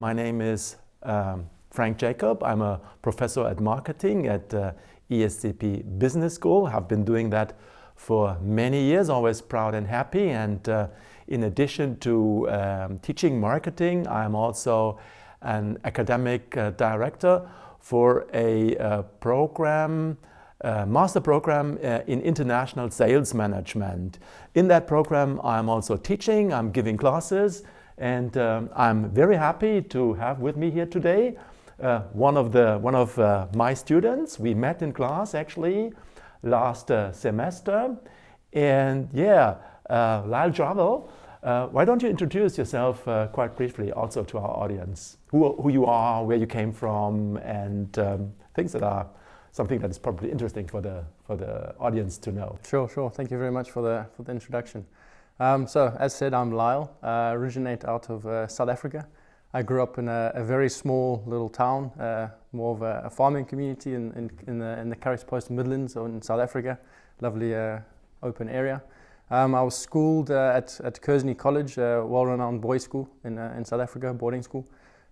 My name is Frank Jacob. I'm a professor at marketing at ESCP Business School. I've been doing that for many years, always proud and happy. And in addition to teaching marketing, I'm also an academic director for a program, master program in international sales management. In that program, I'm also teaching, I'm giving classes, and I'm very happy to have with me here today one of my students. We met in class actually last semester, and yeah, Lyle Jarvel. Why don't you introduce yourself quite briefly also to our audience? Who you are, where you came from, and things that are something that is probably interesting for the audience to know. Sure. Thank you very much for the introduction. So, as said, I'm Lyle. Originate out of South Africa. I grew up in a very small little town, more of a farming community in the Curries Post Midlands in South Africa. Lovely open area. I was schooled at Kearsney College, a well-renowned boys' school in South Africa, boarding school.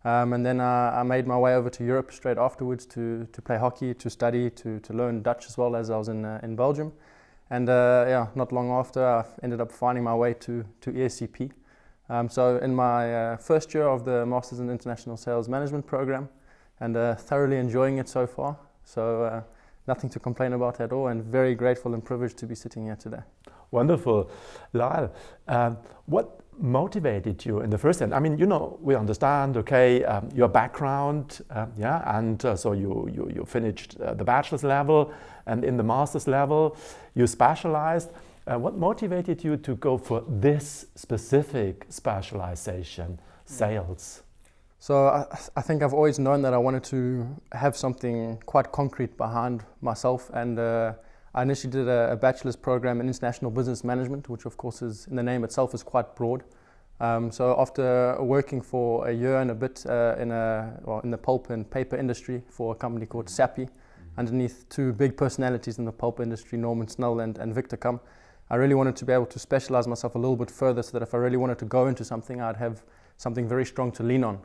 And then I made my way over to Europe straight afterwards to play hockey, to study, to learn Dutch as well as I was in Belgium. And not long after, I ended up finding my way to ESCP. So in my first year of the Masters in International Sales Management program, and thoroughly enjoying it so far. So nothing to complain about at all, and very grateful and privileged to be sitting here today. Wonderful. Lyle, what motivated you in the first end? I mean, we understand, okay, your background, and so you finished the bachelor's level, and in the master's level, you specialized. What motivated you to go for this specific specialization, sales? So I think I've always known that I wanted to have something quite concrete behind myself, and I initially did a bachelor's program in international business management, which of course is, in the name itself, is quite broad. So after working for a year and a bit in the pulp and paper industry for a company called SAPI, underneath two big personalities in the pulp industry, Norman Snell and Victor Cum, I really wanted to be able to specialize myself a little bit further so that if I really wanted to go into something, I'd have something very strong to lean on.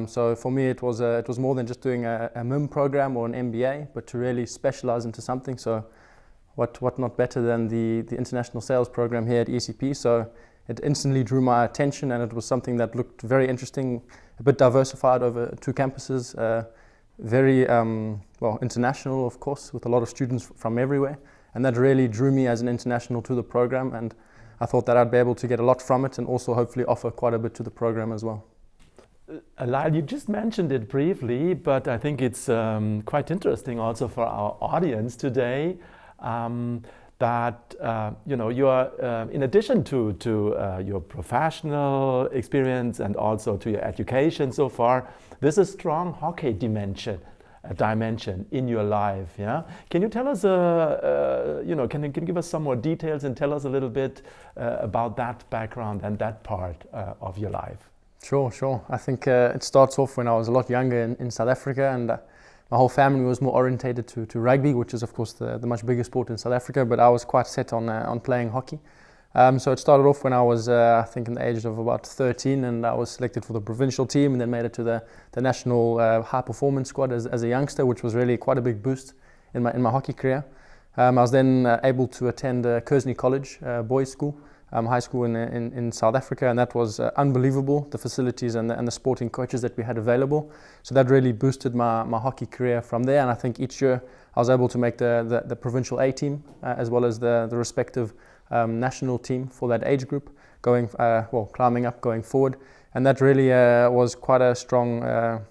So for me, it was more than just doing a MIM program or an MBA, but to really specialize into something. So what not better than the international sales program here at ESCP. So it instantly drew my attention, and it was something that looked very interesting, a bit diversified over two campuses, very international, of course, with a lot of students from everywhere. And that really drew me as an international to the program, and I thought that I'd be able to get a lot from it and also hopefully offer quite a bit to the program as well. Lyle, you just mentioned it briefly, but I think it's quite interesting also for our audience today that you are, in addition to your professional experience and also to your education so far, there's a strong hockey dimension in your life. Yeah, can you tell us, can you give us some more details and tell us a little bit about that background and that part of your life? Sure. I think it starts off when I was a lot younger in South Africa, and my whole family was more orientated to rugby, which is of course the much bigger sport in South Africa, but I was quite set on playing hockey. So it started off when I was, I think, in the age of about 13, and I was selected for the provincial team and then made it to the national high performance squad as a youngster, which was really quite a big boost in my hockey career. I was then able to attend Kearsney College boys' school, high school in South Africa, and that was unbelievable, the facilities and the sporting coaches that we had available. So that really boosted my hockey career from there, and I think each year I was able to make the provincial A team as well as the respective national team for that age group, climbing up, going forward. And that really was quite a strong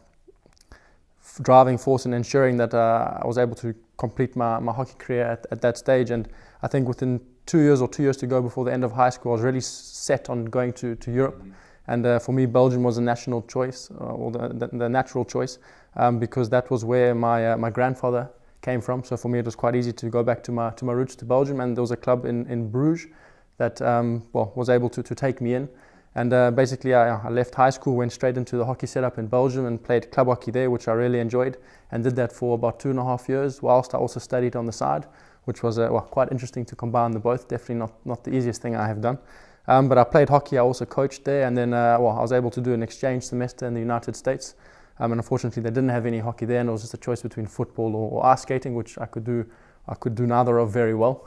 driving force in ensuring that I was able to complete my hockey career at that stage. And I think within 2 years or 2 years to go before the end of high school, I was really set on going to Europe. And for me, Belgium was a national choice, or the natural choice, because that was where my grandfather came from. So for me, it was quite easy to go back to my roots to Belgium, and there was a club in Bruges that was able to take me in. And basically, I left high school, went straight into the hockey setup in Belgium and played club hockey there, which I really enjoyed, and did that for about 2.5 years, whilst I also studied on the side, which was quite interesting to combine the both. Definitely not the easiest thing I have done. But I played hockey, I also coached there, and then I was able to do an exchange semester in the United States. And unfortunately, they didn't have any hockey there, and it was just a choice between football or ice skating, which I could do neither of very well.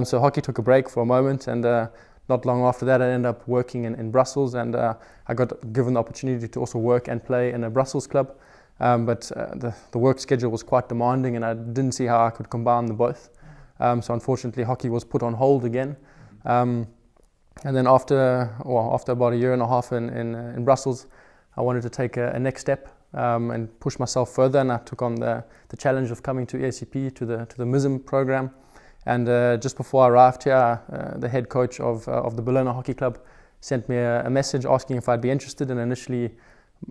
So hockey took a break for a moment, and not long after that, I ended up working in Brussels, and I got given the opportunity to also work and play in a Brussels club. But the work schedule was quite demanding, and I didn't see how I could combine the both. So unfortunately, hockey was put on hold again. And then after about a year and a half in Brussels, I wanted to take a next step and push myself further, and I took on the challenge of coming to ESCP, to the MISM program. And just before I arrived here, the head coach of the Berliner Hockey Club sent me a message asking if I'd be interested, and initially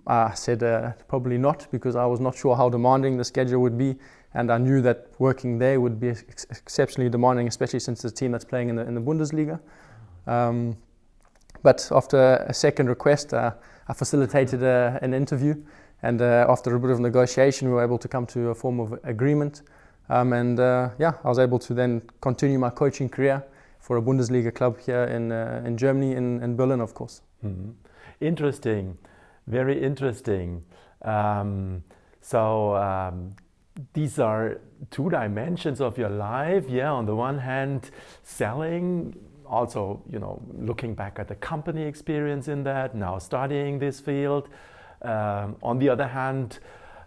I said probably not, because I was not sure how demanding the schedule would be, and I knew that working there would be exceptionally demanding, especially since it's a team that's playing in the Bundesliga. But after a second request, I facilitated an interview, and after a bit of negotiation, we were able to come to a form of agreement. I was able to then continue my coaching career for a Bundesliga club here in Germany, in Berlin, of course. Mm-hmm. Interesting, very interesting. These are two dimensions of your life. Yeah, on the one hand, selling, also, looking back at the company experience in that, now studying this field. On the other hand,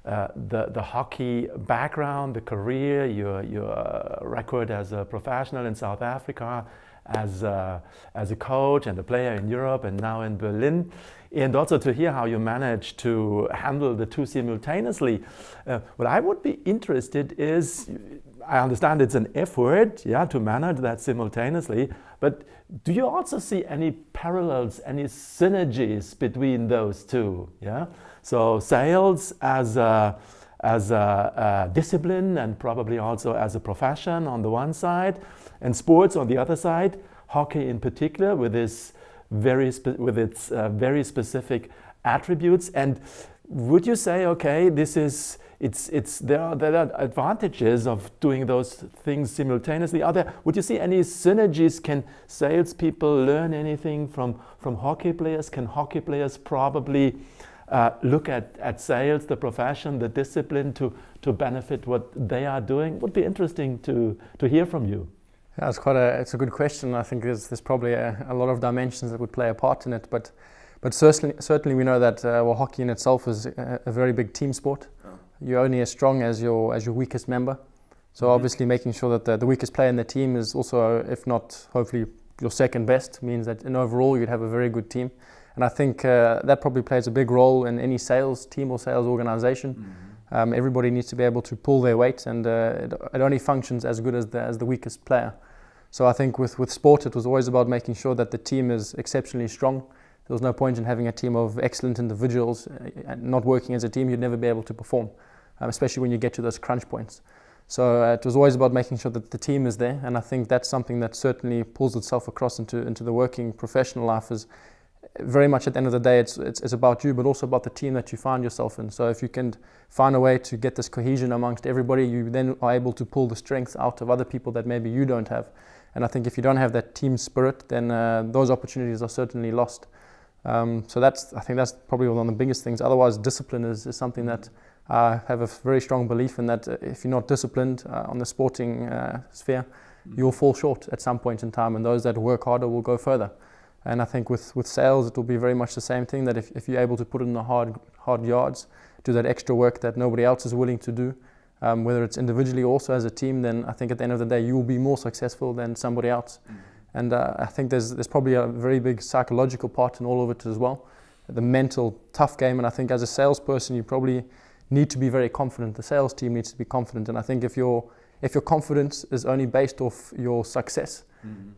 the hockey background, the career, your record as a professional in South Africa, as a coach and a player in Europe and now in Berlin, and also to hear how you manage to handle the two simultaneously. What I would be interested is, I understand it's an effort, to manage that simultaneously, but do you also see any parallels, any synergies between those two? Yeah. So sales as a discipline and probably also as a profession on the one side, and sports on the other side, hockey in particular with its very specific attributes. And would you say, okay, there are advantages of doing those things simultaneously? Would you see any synergies? Can salespeople learn anything from hockey players? Can hockey players probably look at sales, the profession, the discipline to benefit what they are doing? Would be interesting to hear from you. Yeah, it's a good question. I think there's probably a lot of dimensions that would play a part in it, but certainly we know that hockey in itself is a very big team sport. Oh. You're only as strong as your weakest member. So mm-hmm. Obviously making sure that the weakest player in the team is also, if not hopefully your second best, means that in overall you'd have a very good team. And I think that probably plays a big role in any sales team or sales organization. Mm-hmm. Everybody needs to be able to pull their weight, and it only functions as good as the weakest player. So I think with sport, it was always about making sure that the team is exceptionally strong. There was no point in having a team of excellent individuals and not working as a team. You'd never be able to perform, especially when you get to those crunch points. So it was always about making sure that the team is there, and I think that's something that certainly pulls itself across into the working professional life. Is very much at the end of the day, it's about you, but also about the team that you find yourself in. So if you can find a way to get this cohesion amongst everybody, you then are able to pull the strength out of other people that maybe you don't have. And I think if you don't have that team spirit, then those opportunities are certainly lost. So I think that's probably one of the biggest things. Otherwise, discipline is something that I have a very strong belief in, that if you're not disciplined on the sporting sphere, you'll fall short at some point in time, and those that work harder will go further. And I think with sales, it will be very much the same thing, that if you're able to put in the hard yards, do that extra work that nobody else is willing to do, whether it's individually or also as a team, then I think at the end of the day, you will be more successful than somebody else. And I think there's probably a very big psychological part in all of it as well, the mental tough game. And I think as a salesperson, you probably need to be very confident. The sales team needs to be confident. And I think if your confidence is only based off your success,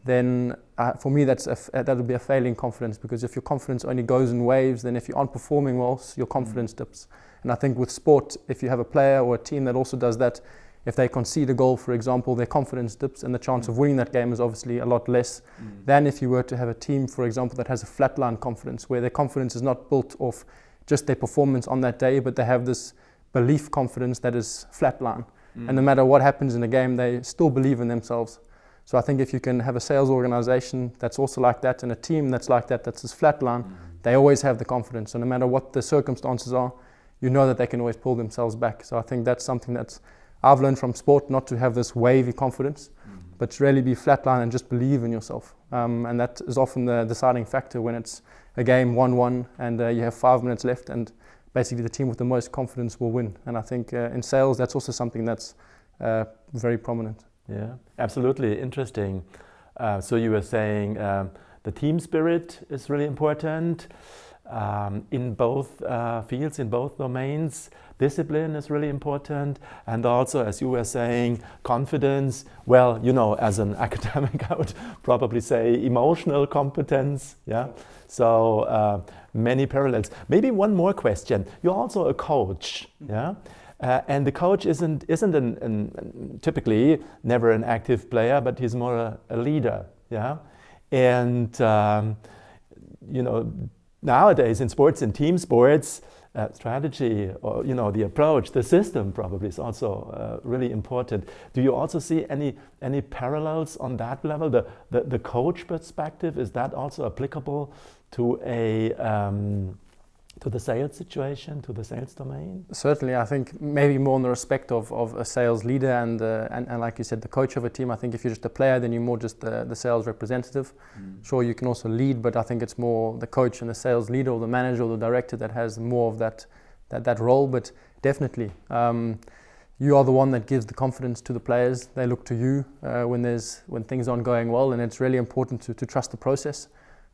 then for me that would be a failing confidence, because if your confidence only goes in waves, then if you aren't performing well, your confidence dips. And I think with sport, if you have a player or a team that also does that, if they concede a goal, for example, their confidence dips, and the chance of winning that game is obviously a lot less than if you were to have a team, for example, that has a flatline confidence, where their confidence is not built off just their performance on that day, but they have this belief confidence that is flatline. And no matter what happens in the game, they still believe in themselves. So I think if you can have a sales organization that's also like that, and a team that's like that, that's this flat line, they always have the confidence. So no matter what the circumstances are, you know that they can always pull themselves back. So I think that's something I've learned from sport, not to have this wavy confidence, but to really be flatline and just believe in yourself. And that is often the deciding factor when it's a game 1-1 and you have 5 minutes left, and basically the team with the most confidence will win. And I think in sales, that's also something that's very prominent. Yeah, absolutely interesting. So you were saying the team spirit is really important in both fields, in both domains. Discipline is really important, and also, as you were saying, confidence. Well, you know, as an academic, I would probably say emotional competence. Yeah. So many parallels. Maybe one more question. You're also a coach. Yeah. And the coach isn't typically never an active player, but he's more a leader. Yeah. And you know, nowadays in sports and team sports, strategy, or you know, the approach, the system probably is also really important. Do you also see any parallels on that level? The coach perspective, is that also applicable to to the sales situation, to the sales domain? Certainly, I think maybe more in the respect of a sales leader and like you said, the coach of a team. I think if you're just a player, then you're more just the sales representative. Sure, you can also lead, but I think it's more the coach and the sales leader or the manager or the director that has more of that role. But definitely, you are the one that gives the confidence to the players. They look to you when things aren't going well, and it's really important to trust the process.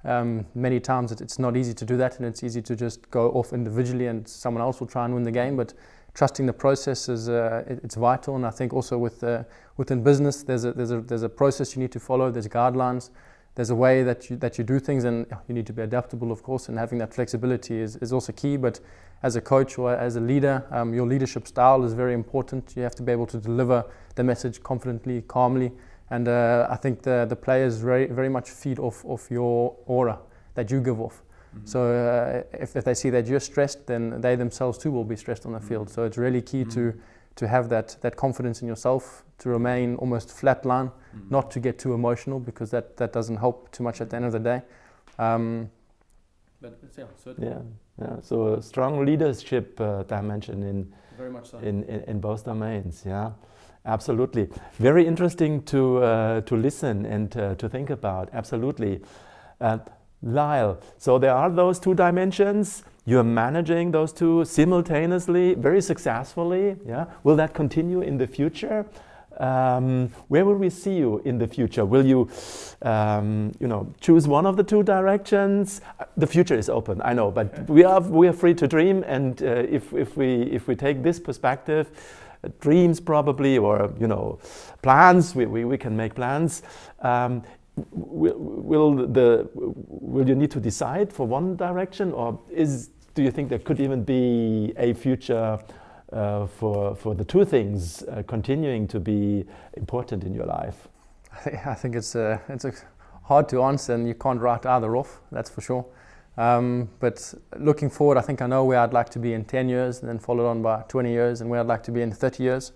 Many times it's not easy to do that, and it's easy to just go off individually and someone else will try and win the game, but trusting the process is it's vital. And I think also within business there's a process you need to follow, there's guidelines, there's a way that you do things, and you need to be adaptable, of course, and having that flexibility is also key. But as a coach or as a leader, your leadership style is very important. You have to be able to deliver the message confidently, calmly. And I think the players very much feed off your aura that you give off. So if they see that you're stressed, then they themselves too will be stressed on the field. So it's really key to have that confidence in yourself, to remain almost flat line, not to get too emotional, because that doesn't help too much at the end of the day. But yeah, certainly. Yeah. So a strong leadership dimension very much so. in both domains. Yeah. Absolutely. Very interesting to listen and to think about. Absolutely. Lyle, so there are those two dimensions. You're managing those two simultaneously, very successfully. Yeah. Will that continue in the future? Where will we see you in the future? Will you, choose one of the two directions? The future is open, I know, but we are free to dream. And if we take this perspective, dreams probably, or plans. We can make plans. Will you need to decide for one direction, or do you think there could even be a future for the two things continuing to be important in your life? I think it's hard to answer, and you can't write either off. That's for sure. But looking forward, I think I know where I'd like to be in 10 years, and then followed on by 20 years, and where I'd like to be in 30 years.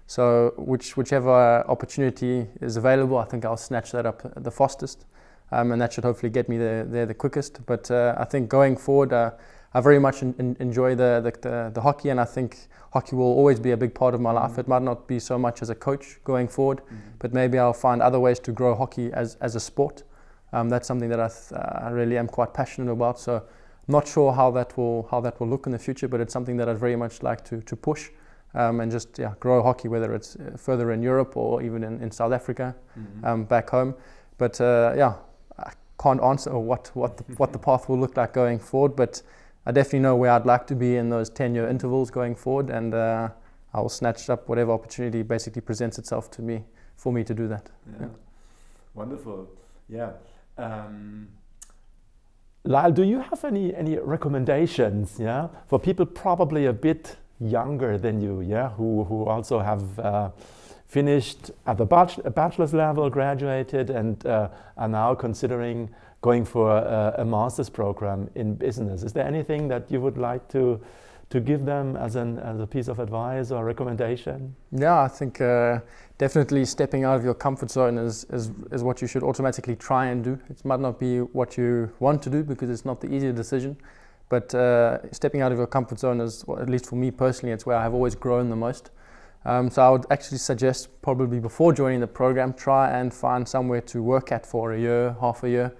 So whichever opportunity is available, I think I'll snatch that up the fastest, and that should hopefully get me there the quickest. But I think going forward, I very much enjoy the hockey, and I think hockey will always be a big part of my life. It might not be so much as a coach going forward, but maybe I'll find other ways to grow hockey as a sport. That's something that I really am quite passionate about. So not sure how that will look in the future, but it's something that I'd very much like to push and just grow hockey, whether it's further in Europe or even in South Africa, back home. But I can't answer what the path will look like going forward, but I definitely know where I'd like to be in those 10-year intervals going forward, and I will snatch up whatever opportunity basically presents itself to me for me to do that. Yeah. Wonderful. Yeah. Lyle, do you have any recommendations, for people probably a bit younger than you, who also have finished at the bachelor's level, graduated, and are now considering going for a master's program in business? Is there anything that you would like to to give them as a piece of advice or recommendation? Yeah, I think definitely stepping out of your comfort zone is what you should automatically try and do. It might not be what you want to do because it's not the easier decision, but stepping out of your comfort zone is, well, at least for me personally, it's where I've always grown the most. So I would actually suggest, probably before joining the program, try and find somewhere to work at for a year, half a year,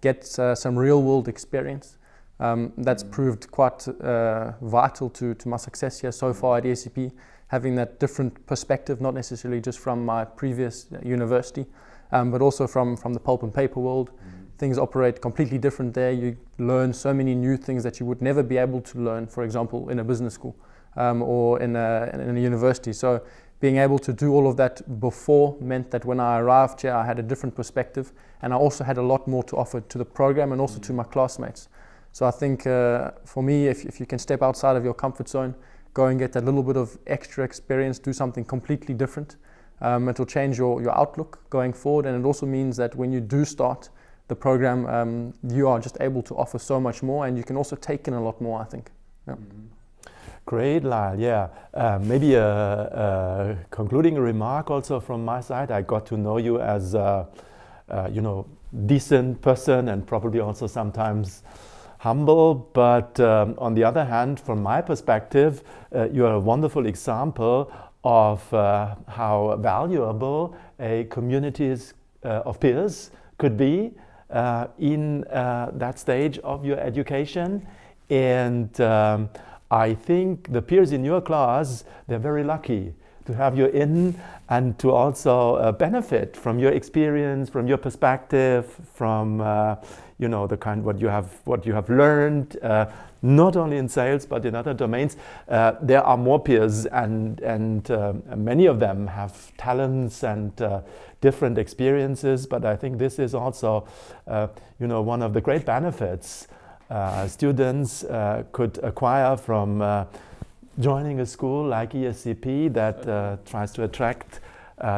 get some real world experience. That's proved quite vital to my success here so far at ESCP, having that different perspective, not necessarily just from my previous university, but also from the pulp and paper world. Things operate completely different there. You learn so many new things that you would never be able to learn, for example, in a business school or in a university. So being able to do all of that before meant that when I arrived here, I had a different perspective, and I also had a lot more to offer to the program and also to my classmates. So I think for me, if you can step outside of your comfort zone, go and get a little bit of extra experience, do something completely different, it will change your outlook going forward. And it also means that when you do start the program, you are just able to offer so much more, and you can also take in a lot more, I think. Yeah. Great, Lyle. Yeah, maybe a concluding remark also from my side. I got to know you as a decent person, and probably also sometimes humble, but on the other hand, from my perspective, you are a wonderful example of how valuable a community of peers could be in that stage of your education. And I think the peers in your class, they're very lucky to have you in and to also benefit from your experience, from your perspective, from the kind what you have learned, not only in sales but in other domains. There are more peers, and many of them have talents and different experiences. But I think this is also one of the great benefits students could acquire from joining a school like ESCP that tries to attract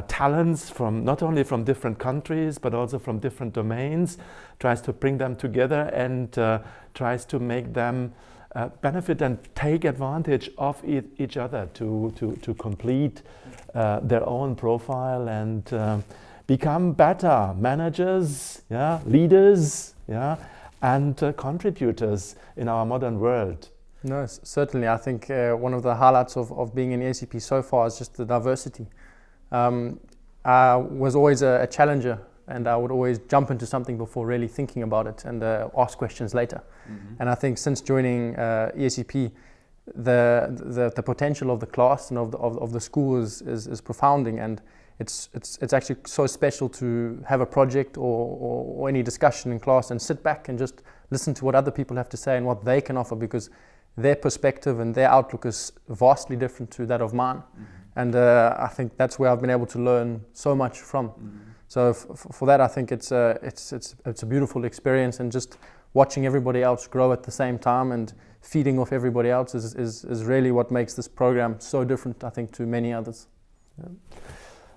talents from not only from different countries but also from different domains, tries to bring them together and tries to make them benefit and take advantage of each other to complete their own profile and become better managers, leaders, and contributors in our modern world. No, certainly. I think one of the highlights of being in ESCP so far is just the diversity. I was always a challenger, and I would always jump into something before really thinking about it and ask questions later. And I think since joining ESCP, the potential of the class and of the school is profounding, and it's actually so special to have a project or any discussion in class and sit back and just listen to what other people have to say and what they can offer, because their perspective and their outlook is vastly different to that of mine. And I think that's where I've been able to learn so much from. So for that, I think it's a beautiful experience, and just watching everybody else grow at the same time and feeding off everybody else is really what makes this program so different, I think, to many others. Yeah.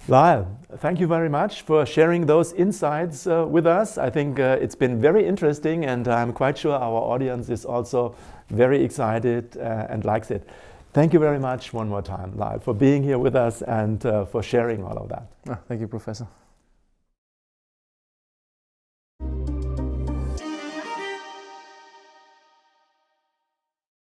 Lyle, thank you very much for sharing those insights with us. I think it's been very interesting, and I'm quite sure our audience is also very excited and likes it. Thank you very much one more time, Lyle, for being here with us and for sharing all of that. Thank you, Professor.